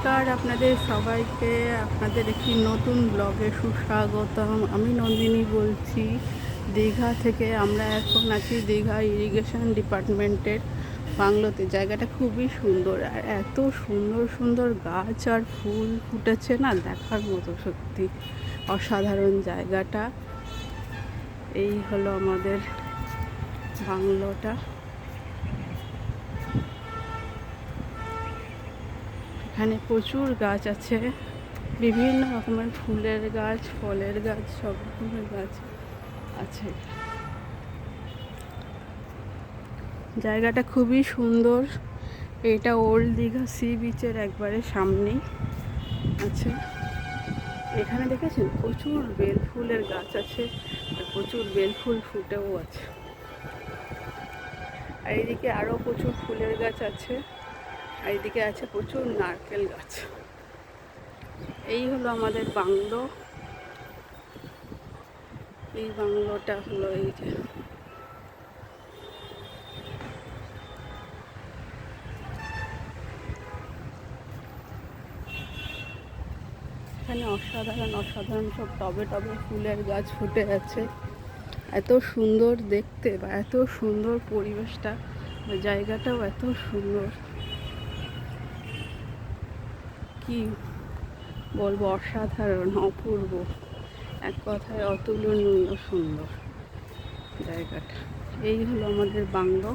নমস্কার আপনাদের সবাইকে, আপনাদের একটি নতুন ব্লগে সুস্বাগতম। আমি নন্দিনী বলছি দীঘা থেকে। আমরা এখন আছি দীঘা ইরিগেশন ডিপার্টমেন্টের বাংলোতে। জায়গাটা খুবই সুন্দর, আর এত সুন্দর সুন্দর গাছ আর ফুল ফুটেছে না, দেখার মতো, সত্যি অসাধারণ জায়গাটা। এই হলো আমাদের বাংলোটা। এখানে প্রচুর গাছ আছে, বিভিন্ন রকমের ফুলের গাছ, ফলের গাছ, সব রকমের গাছ আছে। জায়গাটা খুবই সুন্দর। এটা ওল্ড দীঘা সি বিচের একবারে সামনেই আছে। এখানে দেখেছেন প্রচুর বেল ফুলের গাছ আছে, আর প্রচুর বেল ফুল ফুটেও আছে। আর এইদিকে আরও প্রচুর ফুলের গাছ আছে, আর এইদিকে আছে প্রচুর নারকেল গাছ। এই হলো আমাদের বাংলো। এই বাংলোটা হলো এই যে, এখানে অসাধারণ অসাধারণ সব টবে টবে ফুলের গাছ ফুটে আছে। এত সুন্দর দেখতে, বা এত সুন্দর পরিবেশটা, জায়গাটাও এত সুন্দর, কি বলবো, অসাধারণ, অপূর্ব, এক কথায় অতুলনীয় সুন্দর জায়গাটা। এই হলো আমাদের বাংলো।